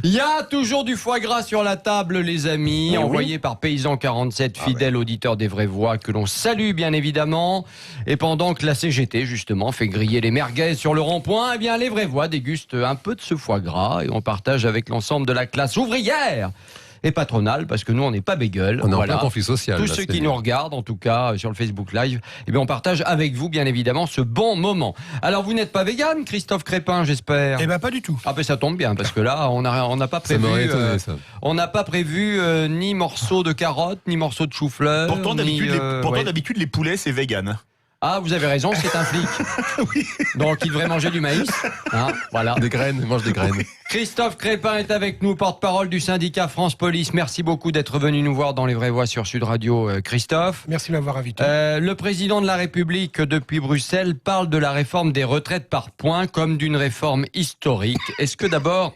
Il y a toujours du foie gras sur la table, les amis, envoyé par Paysan 47, fidèle auditeur des vraies voix, que l'on salue bien évidemment. Et pendant que la CGT, justement, fait griller les merguez sur le rond-point, eh bien, les vraies voix dégustent un peu de ce foie gras et on partage avec l'ensemble de la classe ouvrière et patronale, parce que nous, on n'est pas bagel. On est en plein conflit social. Tous là, ceux c'est qui bien. nous regardent, en tout cas, sur le Facebook Live, eh bien, on partage avec vous, bien évidemment, ce bon moment. Alors, vous n'êtes pas vegan, Christophe Crépin, j'espère? Eh ben pas du tout. Ah ben ça tombe bien, parce que là, on n'a pas Ça prévu... m'aurait étonné, ça. On n'a pas prévu ni morceaux de carottes, ni morceaux de chou-fleur. Pourtant, ni, d'habitude, les poulets, c'est vegan. Ah, vous avez raison, c'est un flic. Donc, il devrait manger du maïs. Hein, voilà. Des graines, il mange des graines. Christophe Crépin est avec nous, porte-parole du syndicat France Police. Merci beaucoup d'être venu nous voir dans Les Vraies Voix sur Sud Radio, Christophe. Merci de m'avoir invité. Le président de la République, depuis Bruxelles, parle de la réforme des retraites par points comme d'une réforme historique. Est-ce que d'abord...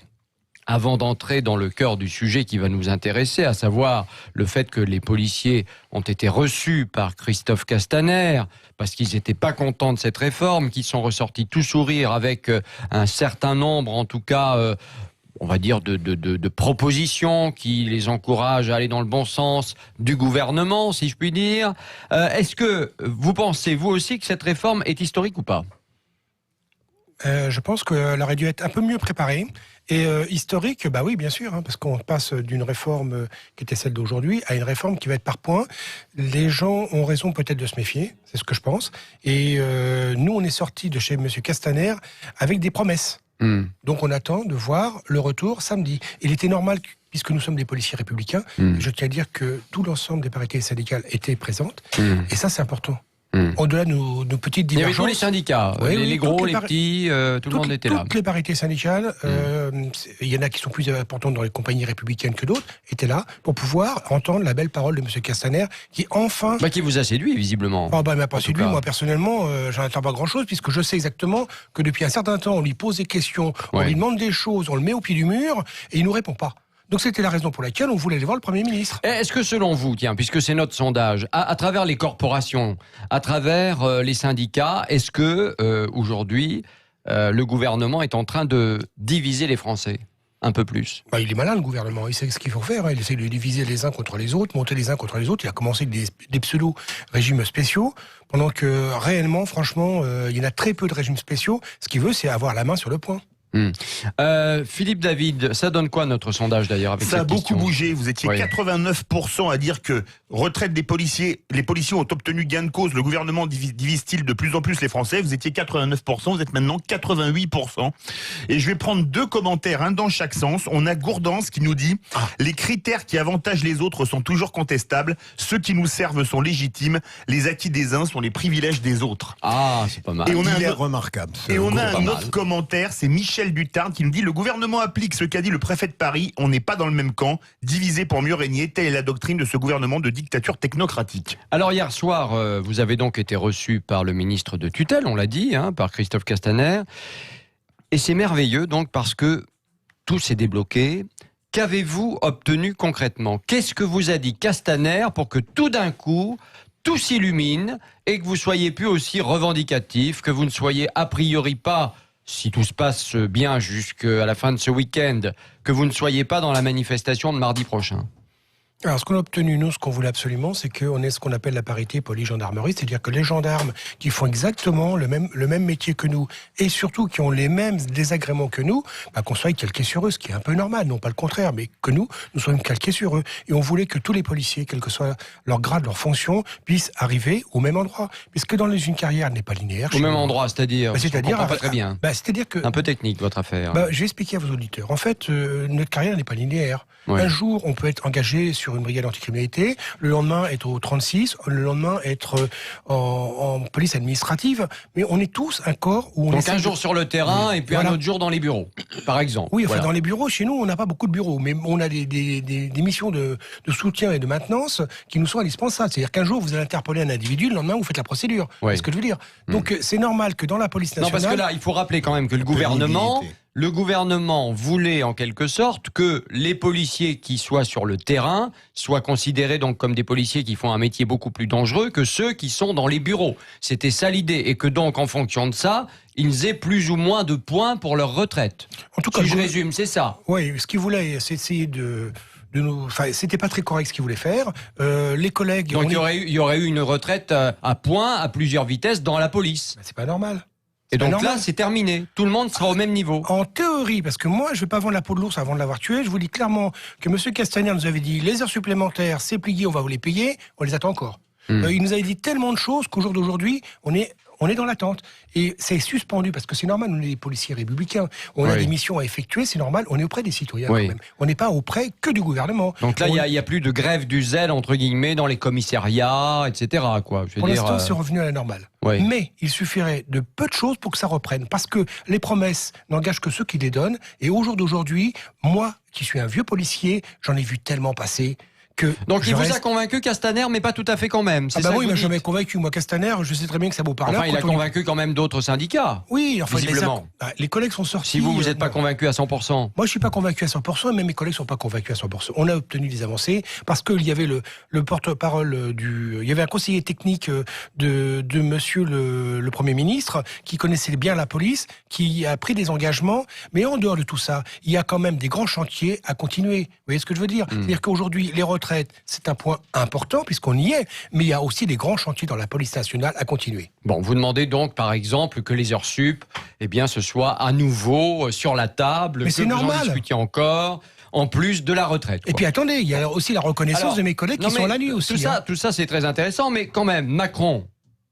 Avant d'entrer dans le cœur du sujet qui va nous intéresser, à savoir le fait que les policiers ont été reçus par Christophe Castaner parce qu'ils n'étaient pas contents de cette réforme, qu'ils sont ressortis tout sourire avec un certain nombre, en tout cas, on va dire, de propositions qui les encouragent à aller dans le bon sens du gouvernement, si je puis dire. Est-ce que vous pensez, vous aussi, que cette réforme est historique ou pas ? Je pense qu'elle aurait dû être un peu mieux préparée. Et historique, bah oui, bien sûr, hein, parce qu'on passe d'une réforme qui était celle d'aujourd'hui à une réforme qui va être par points. Les gens ont raison peut-être de se méfier, c'est ce que je pense. Et nous, on est sortis de chez M. Castaner avec des promesses. Donc on attend de voir le retour samedi. Il était normal, puisque nous sommes des policiers républicains, je tiens à dire que tout l'ensemble des parités syndicales étaient présentes. Et ça, c'est important. Au-delà de nos petites divergences. Il y avait tous les syndicats, les gros, les petits, tout le monde était là. Toutes les parités syndicales, il y en a qui sont plus importantes dans les compagnies républicaines que d'autres, étaient là pour pouvoir entendre la belle parole de M. Castaner, qui enfin... Qui vous a séduit, visiblement. Il m'a pas séduit, moi personnellement, j'en attends pas grand-chose, puisque je sais exactement que depuis un certain temps, on lui pose des questions, on lui demande des choses, on le met au pied du mur, et il nous répond pas. Donc c'était la raison pour laquelle on voulait aller voir le Premier ministre. Est-ce que selon vous, tiens, puisque c'est notre sondage, à travers les corporations, à travers les syndicats, est-ce que aujourd'hui le gouvernement est en train de diviser les Français un peu plus? Il est malin, le gouvernement, il sait ce qu'il faut faire, hein. Il essaie de diviser les uns contre les autres, monter les uns contre les autres. Il a commencé avec des pseudo-régimes spéciaux, pendant que réellement, franchement, il y en a très peu de régimes spéciaux. Ce qu'il veut, c'est avoir la main sur le poing. Philippe David, ça donne quoi notre sondage d'ailleurs avec Ça a cette beaucoup question bougé. Vous étiez 89% à dire que retraite des policiers, les policiers ont obtenu gain de cause. Le gouvernement divise-t-il de plus en plus les Français? Vous étiez 89%, vous êtes maintenant 88%. Et je vais prendre deux commentaires, un dans chaque sens. On a Gourdance qui nous dit les critères qui avantagent les autres sont toujours contestables. Ceux qui nous servent sont légitimes. Les acquis des uns sont les privilèges des autres. Ah, c'est pas mal. Et on a remarquable. Et on a un autre commentaire, c'est Michel Dutarde qui nous dit le gouvernement applique ce qu'a dit le préfet de Paris, on n'est pas dans le même camp, divisé pour mieux régner, telle est la doctrine de ce gouvernement de dictature technocratique. Alors hier soir, vous avez donc été reçu par le ministre de tutelle, on l'a dit, par Christophe Castaner, et c'est merveilleux donc parce que tout s'est débloqué. Qu'avez-vous obtenu concrètement? Qu'est-ce que vous a dit Castaner pour que tout d'un coup tout s'illumine et que vous soyez plus aussi revendicatif, que vous ne soyez a priori pas, si tout se passe bien jusqu'à la fin de ce week-end, que vous ne soyez pas dans la manifestation de mardi prochain? Alors, ce qu'on a obtenu, nous, ce qu'on voulait absolument, c'est qu'on ait ce qu'on appelle la parité police-gendarmerie, c'est-à-dire que les gendarmes qui font exactement le même métier que nous, et surtout qui ont les mêmes désagréments que nous, qu'on soit calqués sur eux, ce qui est un peu normal, non pas le contraire, mais que nous soyons calqués sur eux. Et on voulait que tous les policiers, quel que soit leur grade, leur fonction, puissent arriver au même endroit. Puisque dans une carrière n'est pas linéaire. Au même endroit, c'est-à-dire, c'est-à-dire pas très bien. C'est-à-dire que... Un peu technique, votre affaire. Je vais expliquer à vos auditeurs. En fait, notre carrière n'est pas linéaire. Oui. Un jour, on peut être engagé sur une brigade anticriminalité, le lendemain être au 36, le lendemain être en police administrative, mais on est tous un corps où on donc un jour sur le terrain et puis un autre jour dans les bureaux, par exemple. Oui, enfin dans les bureaux, chez nous, on n'a pas beaucoup de bureaux, mais on a des missions de soutien et de maintenance qui nous sont indispensables. C'est-à-dire qu'un jour, vous allez interpeller un individu, le lendemain, vous faites la procédure. C'est ce que je veux dire. Donc c'est normal que dans la police nationale... Non, parce que là, il faut rappeler quand même que le gouvernement le gouvernement voulait en quelque sorte que les policiers qui soient sur le terrain soient considérés donc comme des policiers qui font un métier beaucoup plus dangereux que ceux qui sont dans les bureaux. C'était ça l'idée, et que donc en fonction de ça, ils aient plus ou moins de points pour leur retraite. En tout cas, Si je résume, c'est ça. Oui, ce qu'il voulait, c'est essayer de nous. Enfin, c'était pas très correct ce qu'il voulait faire. Les collègues. Donc il y aurait eu une retraite à points, à plusieurs vitesses dans la police. C'est pas normal. Et donc normal. là, c'est terminé. Tout le monde sera au même niveau. En théorie, parce que moi, je ne vais pas vendre la peau de l'ours avant de l'avoir tué. Je vous dis clairement que M. Castaner nous avait dit les heures supplémentaires, c'est plié, on va vous les payer. On les attend encore. Il nous avait dit tellement de choses qu'au jour d'aujourd'hui, on est dans l'attente. Et c'est suspendu, parce que c'est normal, on est des policiers républicains. On a des missions à effectuer, c'est normal, on est auprès des citoyens quand même. On n'est pas auprès que du gouvernement. Donc là, il n'y a plus de grève du zèle, entre guillemets, dans les commissariats, etc. Quoi. Pour l'instant, c'est revenu à la normale. Mais il suffirait de peu de choses pour que ça reprenne. Parce que les promesses n'engagent que ceux qui les donnent. Et au jour d'aujourd'hui, moi, qui suis un vieux policier, j'en ai vu tellement passer. Donc il vous a convaincu, Castaner, mais pas tout à fait quand même. Ah bah oui, il m'a jamais convaincu. Moi, Castaner, je sais très bien que ça vaut par là. Enfin, il a convaincu quand même d'autres syndicats. Oui, enfin, visiblement. Les collègues sont sortis. Si vous n'êtes pas convaincu à 100%. Moi, je suis pas convaincu à 100%, et même mes collègues sont pas convaincus à 100%. On a obtenu des avancées parce qu'il y avait le porte-parole il y avait un conseiller technique de monsieur le Premier ministre qui connaissait bien la police, qui a pris des engagements. Mais en dehors de tout ça, il y a quand même des grands chantiers à continuer. Vous voyez ce que je veux dire? C'est-à-dire qu'aujourd'hui, les retraites, c'est un point important puisqu'on y est, mais il y a aussi des grands chantiers dans la police nationale à continuer. Bon, vous demandez donc, par exemple, que les heures sup, ce soit à nouveau sur la table, mais que c'est vous normal. en discutiez encore, en plus de la retraite. Quoi. Et puis attendez, il y a aussi la reconnaissance de mes collègues qui sont la nuit aussi. Tout ça, c'est très intéressant, mais quand même, Macron,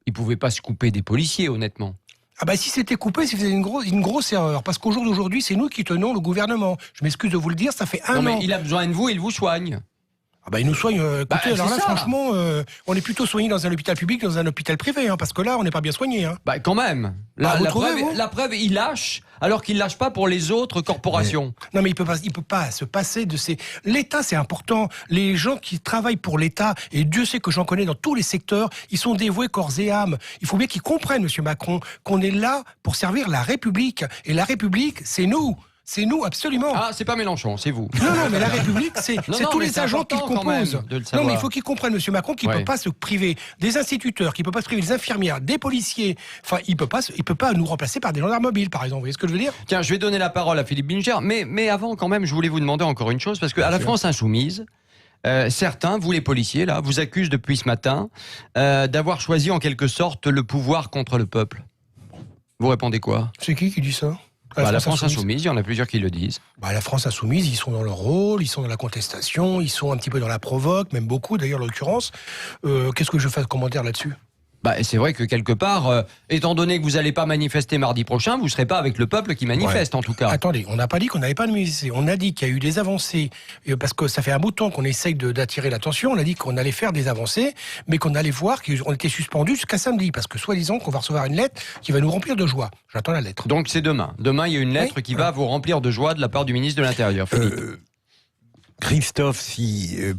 il pouvait pas se couper des policiers, honnêtement. Ah bah si c'était coupé, c'était une grosse erreur. Parce qu'au jour d'aujourd'hui, c'est nous qui tenons le gouvernement. Je m'excuse de vous le dire, ça fait un an. Mais il a besoin de vous, il vous soigne. Ah bah il nous soigne. Écoutez, alors là, ça. Franchement, on est plutôt soigné dans un hôpital public que dans un hôpital privé, parce que là, on n'est pas bien soigné. Bah quand même. La preuve, il lâche, alors qu'il lâche pas pour les autres corporations. Non, mais il peut pas se passer de ces. L'État, c'est important. Les gens qui travaillent pour l'État, et Dieu sait que j'en connais dans tous les secteurs, ils sont dévoués corps et âme. Il faut bien qu'ils comprennent, Monsieur Macron, qu'on est là pour servir la République. Et la République, c'est nous. C'est nous, absolument. Ah, c'est pas Mélenchon, c'est vous. Non, mais la République, c'est tous les agents qui le composent. Non, mais il faut qu'il comprenne, Monsieur Macron, qu'il ne peut pas se priver des instituteurs, qu'il ne peut pas se priver des infirmières, des policiers. Enfin, il peut pas nous remplacer par des gendarmes mobiles, par exemple. Vous voyez ce que je veux dire? Tiens, je vais donner la parole à Philippe Bilger, mais avant, quand même, je voulais vous demander encore une chose, parce qu'à la France Insoumise, certains, vous les policiers, là, vous accusent depuis ce matin d'avoir choisi en quelque sorte le pouvoir contre le peuple. Vous répondez quoi? C'est qui dit ça? La France Insoumise, il y en a plusieurs qui le disent. La France Insoumise, ils sont dans leur rôle, ils sont dans la contestation, ils sont un petit peu dans la provoque, même beaucoup d'ailleurs en l'occurrence. Qu'est-ce que je fais de commentaire là-dessus? C'est vrai que quelque part, étant donné que vous n'allez pas manifester mardi prochain, vous ne serez pas avec le peuple qui manifeste en tout cas. Attendez, on n'a pas dit qu'on n'avait pas de manifester. On a dit qu'il y a eu des avancées, parce que ça fait un bout de temps qu'on essaye d'attirer l'attention. On a dit qu'on allait faire des avancées, mais qu'on allait voir qu'on était suspendu jusqu'à samedi, parce que soi-disant qu'on va recevoir une lettre qui va nous remplir de joie. J'attends la lettre. Donc c'est demain. Demain, il y a une lettre qui va vous remplir de joie de la part du ministre de l'Intérieur. Philippe. Christophe,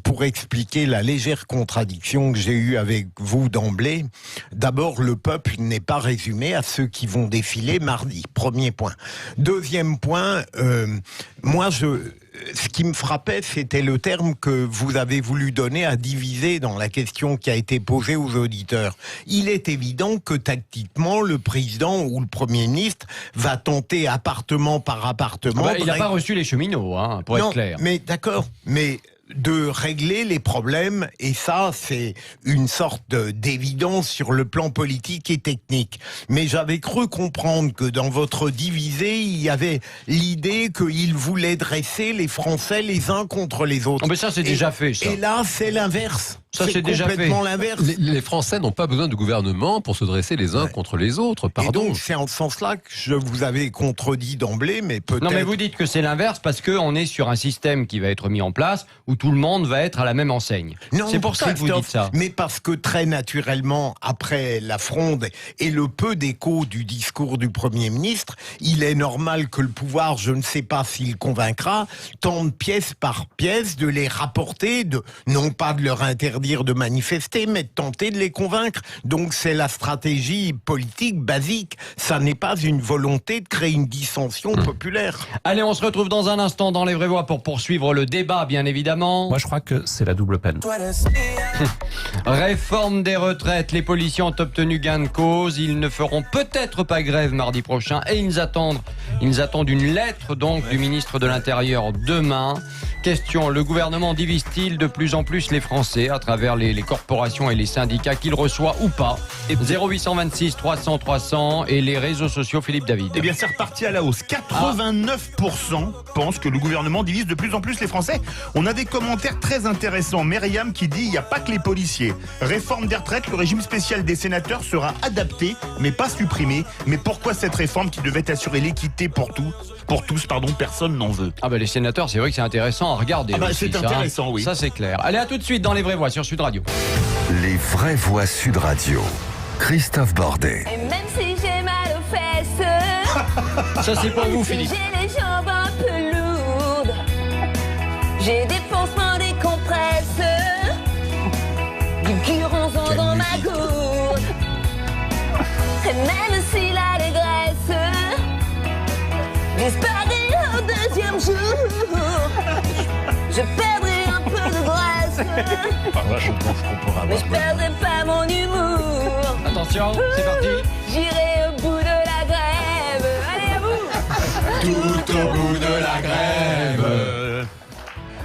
pour expliquer la légère contradiction que j'ai eue avec vous d'emblée, d'abord, le peuple n'est pas résumé à ceux qui vont défiler mardi. Premier point. Deuxième point, ce qui me frappait, c'était le terme que vous avez voulu donner à diviser dans la question qui a été posée aux auditeurs. Il est évident que tactiquement, le président ou le Premier ministre va tenter appartement par appartement. Il n'a pas reçu les cheminots, pour être clair. Mais d'accord, mais de régler les problèmes, et ça, c'est une sorte d'évidence sur le plan politique et technique. Mais j'avais cru comprendre que dans votre divisé, il y avait l'idée qu'il voulait dresser les Français les uns contre les autres. Mais ça, c'est déjà fait, ça. Et là, c'est l'inverse. Ça, c'est déjà complètement l'inverse. Les Français n'ont pas besoin de gouvernement pour se dresser les uns contre les autres. Pardon. Et donc, c'est en ce sens-là que je vous avais contredit d'emblée, mais peut-être... Non, mais vous dites que c'est l'inverse parce qu'on est sur un système qui va être mis en place où tout le monde va être à la même enseigne. Non, c'est pour ça que vous dites ça. Mais parce que très naturellement, après la fronde et le peu d'écho du discours du Premier ministre, il est normal que le pouvoir, je ne sais pas s'il convaincra, tente pièce par pièce de les rapporter, non pas de leur interdire interdire de manifester, mais de tenter de les convaincre. Donc c'est la stratégie politique basique. Ça n'est pas une volonté de créer une dissension populaire. Allez, on se retrouve dans un instant dans Les Vraies Voix pour poursuivre le débat, bien évidemment. Moi, je crois que c'est la double peine. Réforme des retraites. Les policiers ont obtenu gain de cause. Ils ne feront peut-être pas grève mardi prochain et ils attendent une lettre donc du ministre de l'Intérieur demain. Question, le gouvernement divise-t-il de plus en plus les Français à travers les corporations et les syndicats qu'il reçoit ou pas? 0826 300 300 et les réseaux sociaux, Philippe David. Eh bien, c'est reparti à la hausse. 89% pensent que le gouvernement divise de plus en plus les Français. On a des commentaires très intéressants. Myriam qui dit, il n'y a pas que les policiers. Réforme des retraites, le régime spécial des sénateurs sera adapté, mais pas supprimé. Mais pourquoi cette réforme qui devait assurer l'équité pour tous, personne n'en veut? Ah ben les sénateurs, c'est vrai que c'est intéressant à regarder. Aussi, c'est intéressant, oui. Ça c'est clair. Allez, à tout de suite dans Les Vraies Voix sur Sud Radio. Les Vraies Voix Sud Radio. Christophe Bordet. Et même si j'ai mal aux fesses, Ça c'est pour vous, Philippe. j'ai les jambes un peu lourdes, j'ai des pansements, des compresses, du guronzon dans ma gourde. Et même si l'allégresse disparaît au deuxième jour, je perdrai un peu de grâce, mais je perdrai pas mon humour. Attention, c'est parti. J'irai au bout de la grève. Allez, à vous. Tout au bout de la grève,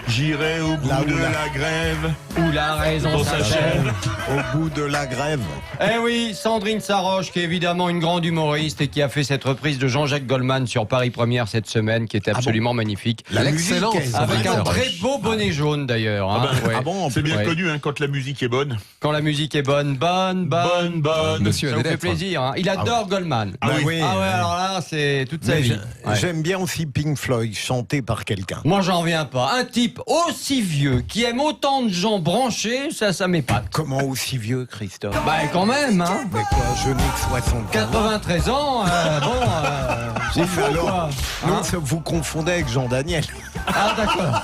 J'irai au bout de la grève. où la raison s'achève. Au bout de la grève. Eh oui, Sandrine Saroche, qui est évidemment une grande humoriste et qui a fait cette reprise de Jean-Jacques Goldman sur Paris Première cette semaine, qui était absolument magnifique. L'excellence. Avec un Saroche. très beau bonnet jaune d'ailleurs. Hein. Ouais. C'est bien Ouais. connu quand la musique est bonne. Quand la musique est bonne. Monsieur Ça a vous des fait lettres. plaisir. Hein. Il adore Goldman. Ah oui. Ah ouais, alors là, c'est toute sa Mais vie. Ouais. J'aime bien aussi Pink Floyd, chanté par quelqu'un. Moi, j'en reviens pas. Un type aussi vieux, qui aime autant de gens branchés, ça m'épate. Comment aussi vieux, Christophe? Bah, quand même, hein. Mais quoi, je n'ai que 64 ans. 93 ans, c'est fou, alors, quoi. Non, Hein vous confondez avec Jean Daniel. Ah, d'accord.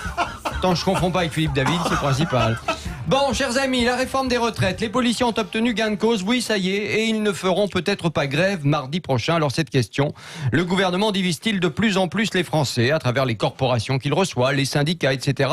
Tant je confonds pas avec Philippe David, c'est le principal. Bon, chers amis, la réforme des retraites. Les policiers ont obtenu gain de cause, oui, ça y est, et ils ne feront peut-être pas grève mardi prochain. Alors cette question, le gouvernement divise-t-il de plus en plus les Français à travers les corporations qu'il reçoit, les syndicats, etc.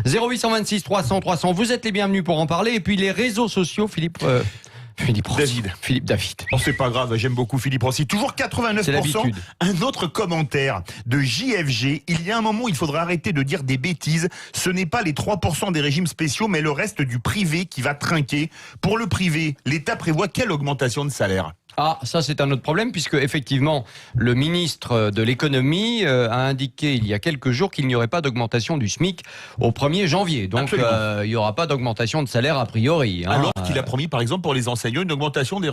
0826 300 300, vous êtes les bienvenus pour en parler. Et puis les réseaux sociaux, Philippe Rossi. Philippe David. Oh, c'est pas grave, j'aime beaucoup Philippe Rossi. Toujours C'est 89%. l'habitude. Un autre commentaire de JFG. Il y a un moment où il faudra arrêter de dire des bêtises. Ce n'est pas les 3% des régimes spéciaux, mais le reste du privé qui va trinquer. Pour le privé, l'État prévoit quelle augmentation de salaire? Ah, ça c'est un autre problème puisque effectivement le ministre de l'économie a indiqué il y a quelques jours qu'il n'y aurait pas d'augmentation du SMIC au 1er janvier. Donc il n'y aura pas d'augmentation de salaire a priori. Hein. Alors qu'il a promis par exemple pour les enseignants une augmentation des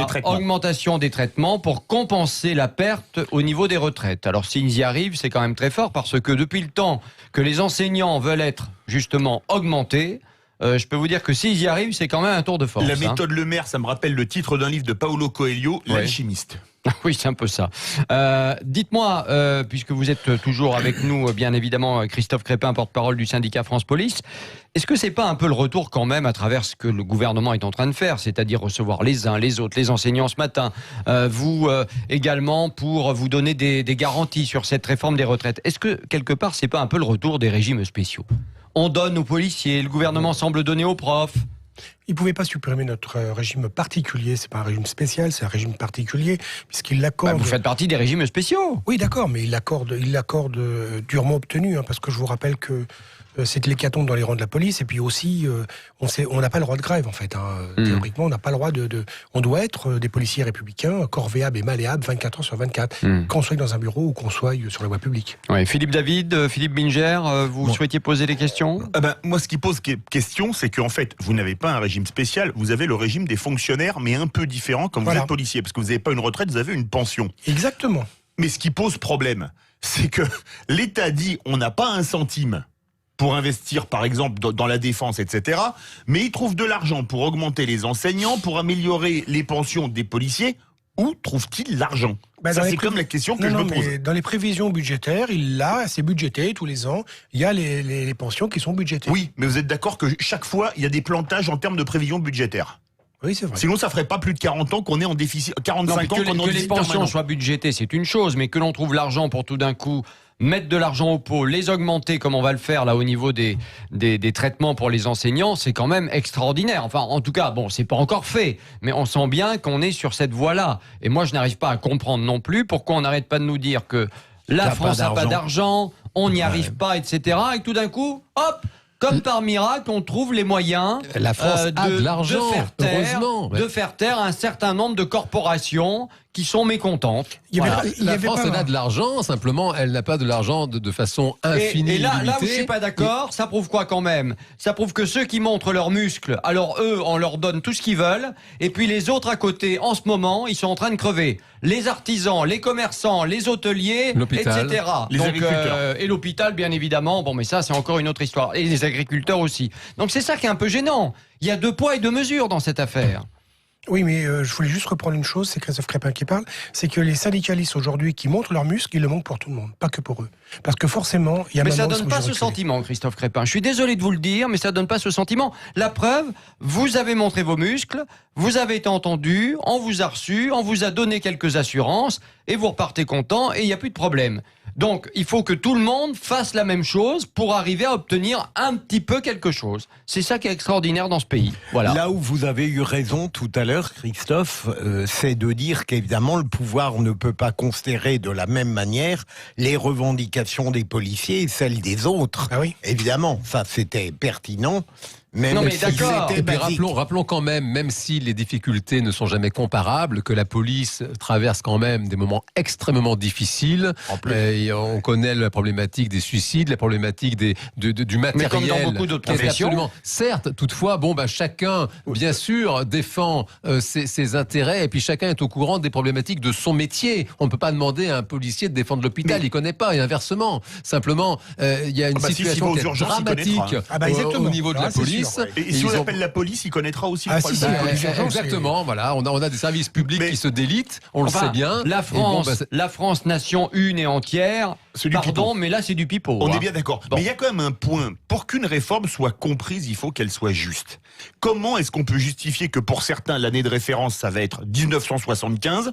traitements. Augmentation des traitements pour compenser la perte au niveau des retraites. Alors s'ils y arrivent, c'est quand même très fort parce que depuis le temps que les enseignants veulent être justement augmentés, je peux vous dire que s'ils y arrivent, c'est quand même un tour de force. La méthode Le Maire, ça me rappelle le titre d'un livre de Paulo Coelho, Ouais. L'alchimiste. Oui, c'est un peu ça. Dites-moi, puisque vous êtes toujours avec nous, bien évidemment, Christophe Crépin, porte-parole du syndicat France Police, est-ce que c'est pas un peu le retour quand même à travers ce que le gouvernement est en train de faire, c'est-à-dire recevoir les uns, les autres, les enseignants ce matin, vous également pour vous donner des garanties sur cette réforme des retraites. Est-ce que quelque part c'est pas un peu le retour des régimes spéciaux? On donne aux policiers, le gouvernement semble donner aux profs. Il ne pouvait pas supprimer notre régime particulier. C'est pas un régime spécial, c'est un régime particulier, puisqu'il l'accorde. Vous faites partie des régimes spéciaux. Oui, d'accord, mais il l'accorde durement obtenu, hein, parce que je vous rappelle que c'est l'hécatombe dans les rangs de la police, et puis aussi, on n'a pas le droit de grève, en fait. Hein. Théoriquement, on n'a pas le droit on doit être des policiers républicains, corvéables et malléables, 24 heures sur 24, qu'on soit dans un bureau ou qu'on soit sur la voie publique. Ouais, Philippe David, Philippe Binger, vous souhaitiez poser des questions? Moi, ce qui pose question, c'est qu'en fait, vous n'avez pas un régime spécial, vous avez le régime des fonctionnaires, mais un peu différent quand vous êtes policier, parce que vous n'avez pas une retraite, vous avez une pension. Exactement. Mais ce qui pose problème, c'est que l'État dit on n'a pas un centime pour investir, par exemple, dans la défense, etc. Mais il trouve de l'argent pour augmenter les enseignants, pour améliorer les pensions des policiers. où trouve-t-il l'argent? Bah, Ça, dans c'est les comme la question que Non, je non, me pose. mais dans les prévisions budgétaires, c'est budgété tous les ans. Il y a les pensions qui sont budgétées. Oui, mais vous êtes d'accord que chaque fois, il y a des plantages en termes de prévisions budgétaires. Oui, c'est vrai. Sinon, ça ferait pas plus de 40 ans qu'on est en déficit, 45 Non, mais ans qu'on est en que les déficit pensions permanent. soient budgétées, c'est une chose, mais que l'on trouve l'argent pour tout d'un coup mettre de l'argent au pot, les augmenter comme on va le faire là au niveau des traitements pour les enseignants, c'est quand même extraordinaire. Enfin, en tout cas, bon, c'est pas encore fait, mais on sent bien qu'on est sur cette voie-là. Et moi, je n'arrive pas à comprendre non plus pourquoi on n'arrête pas de nous dire que la France n'a pas d'argent, on n'y arrive pas, etc. Et tout d'un coup, hop, comme par miracle, on trouve les moyens La France a de l'argent, heureusement. de faire taire un certain nombre de corporations qui sont mécontantes. Voilà. La France, elle a de l'argent, simplement, elle n'a pas de l'argent de façon infinie. Et là où je illimitée. suis pas d'accord, ça prouve quoi quand même? Ça prouve que ceux qui montrent leurs muscles, alors eux, on leur donne tout ce qu'ils veulent, et puis les autres à côté, en ce moment, ils sont en train de crever. Les artisans, les commerçants, les hôteliers, L'hôpital. etc. Les agriculteurs. Et l'hôpital, bien évidemment. Bon, mais ça, c'est encore une autre histoire. Et les agriculteurs aussi. Donc c'est ça qui est un peu gênant. Il y a 2 poids et 2 mesures dans cette affaire. Oui, mais je voulais juste reprendre une chose, c'est Christophe Crépin qui parle, c'est que les syndicalistes aujourd'hui qui montrent leurs muscles, ils le montrent pour tout le monde, pas que pour eux. Parce que forcément, il y a Mais ça maintenant, donne ils pas sont ce reculés. sentiment, Christophe Crépin. Je suis désolé de vous le dire, mais ça donne pas ce sentiment. La preuve, vous avez montré vos muscles, vous avez été entendu, on vous a reçu, on vous a donné quelques assurances, et vous repartez content, et il n'y a plus de problème. Donc, il faut que tout le monde fasse la même chose pour arriver à obtenir un petit peu quelque chose. C'est ça qui est extraordinaire dans ce pays. Voilà. Là où vous avez eu raison tout à l'heure, Christophe, c'est de dire qu'évidemment le pouvoir ne peut pas considérer de la même manière les revendications des policiers et celles des autres. Ah oui. Évidemment, ça c'était pertinent. Non, mais si d'accord. c'était Et puis basique. rappelons quand même si les difficultés ne sont jamais comparables, que la police traverse quand même des moments extrêmement difficiles. Et on connaît la problématique des suicides, la problématique du matériel. comme dans beaucoup d'autres qui est professions. absolument- Certes, toutefois, chacun, bien sûr, défend ses intérêts, et puis chacun est au courant des problématiques de son métier. On ne peut pas demander à un policier de défendre l'hôpital, il ne connaît pas, et inversement. Simplement, il y a une Ah bah si, situation s'il va aux qui est urgences, il dramatique connaîtra, Ah bah exactement. au niveau de Ah, la c'est police. sûr, ouais. Et si on appelle la police, il connaîtra aussi le Ah, problème. si, de la les urgences, Exactement, voilà, on a des services publics Mais- qui se délitent, on Enfin, le sait bien. La Et France, c'est- la France nation une et entière. C'est du Pardon, pipeau. mais là c'est du pipeau. On hein. est bien d'accord. Bon. Mais il y a quand même un point. Pour qu'une réforme soit comprise, il faut qu'elle soit juste. Comment est-ce qu'on peut justifier que pour certains, l'année de référence, ça va être 1975?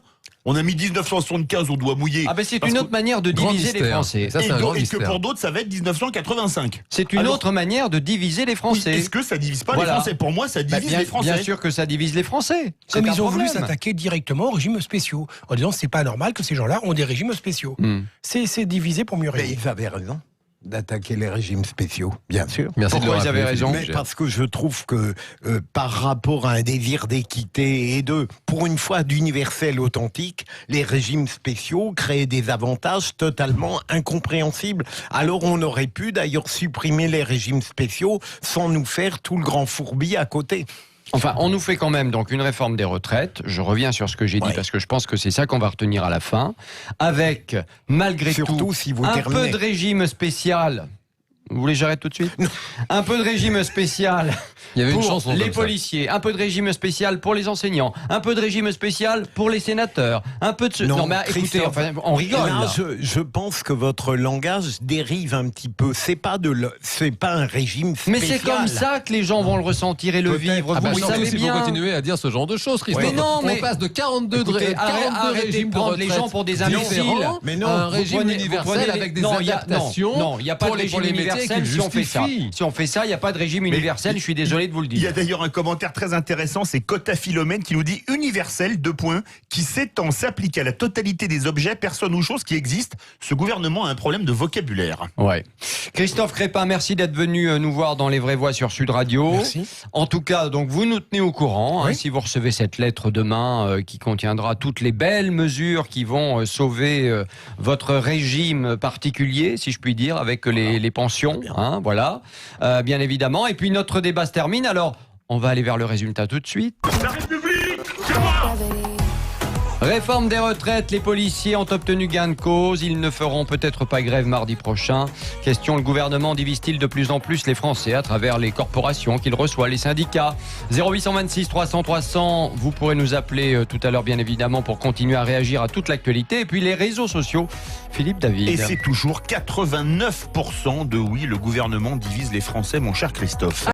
On a mis 1975 au doigt mouillé. Ah ben c'est Parce une que- autre manière de Grand diviser les mystère. Français. Ça, c'est un grand et que mystère. pour d'autres, ça va être 1985. C'est une Alors- autre manière de diviser les Oui, Français. est-ce que ça divise pas Voilà. les Français? Pour moi, ça Bah, divise bien, les Français. bien sûr que ça divise les Français. C'est Comme un ils ont voulu problème. s'attaquer directement aux régimes spéciaux, en disant c'est pas normal que ces gens-là ont des régimes spéciaux. Hmm. C'est divisé pour mieux Mais régner. ils avaient raison d'attaquer les régimes spéciaux, bien sûr. Merci de Pourquoi le ils avaient rappeler, raison Philippe Mais parce que je trouve que par rapport à un désir d'équité et pour une fois, d'universel authentique, les régimes spéciaux créaient des avantages totalement incompréhensibles. Alors on aurait pu d'ailleurs supprimer les régimes spéciaux sans nous faire tout le grand fourbi à côté. Enfin, on nous fait quand même donc une réforme des retraites. Je reviens sur ce que j'ai dit Ouais. parce que je pense que c'est ça qu'on va retenir à la fin. Avec, malgré Surtout tout, si vous un terminez. peu de régime spécial. Vous voulez que j'arrête tout de suite? Un peu de régime spécial Il y avait une pour chanson les comme ça. policiers, un peu de régime spécial pour les enseignants, un peu de régime spécial pour les sénateurs, un peu de... Non, mais écoutez, Christophe, enfin, on rigole Là, là. je pense que votre langage dérive un petit peu. C'est pas un régime Mais spécial. c'est comme ça que les gens vont le ressentir et le Peut-être. vivre. Ah vous bah le surtout savez si vous bien. continuez à dire ce genre de choses, Christophe. Mais non, mais- on passe de 42, Écoutez, 42 arrêtez régimes de prendre de les retraite gens pour des différents imbéciles. Mais non, à un vous régime vous universel prenez les- avec des non, adaptations. Non, il n'y a pas pour de les régime métiers universel qui si on fait ça. justifient. Si on fait ça, il n'y a pas de régime universel, je suis désolé de vous le Il y a dire. d'ailleurs un commentaire très intéressant, c'est Cota Philomène qui nous dit universel, qui s'étend, s'applique à la totalité des objets, personnes ou choses qui existent. Ce gouvernement a un problème de vocabulaire. Ouais. Christophe Crépin, merci d'être venu nous voir dans Les Vraies Voix sur Sud Radio. Merci. En tout cas, donc vous nous tenez au courant. Oui. Si vous recevez cette lettre demain qui contiendra toutes les belles mesures qui vont sauver votre régime particulier, si je puis dire, avec les pensions. Hein, voilà. Bien évidemment. Et puis notre débat se termine. Alors, on va aller vers le résultat tout de suite. La République, c'est moi! Réforme des retraites, les policiers ont obtenu gain de cause. Ils ne feront peut-être pas grève mardi prochain. Question, le gouvernement divise-t-il de plus en plus les Français à travers les corporations qu'il reçoit, les syndicats? 0826 300 300, vous pourrez nous appeler tout à l'heure bien évidemment pour continuer à réagir à toute l'actualité. Et puis les réseaux sociaux, Philippe David. Et c'est toujours 89% de oui, le gouvernement divise les Français, mon cher Christophe.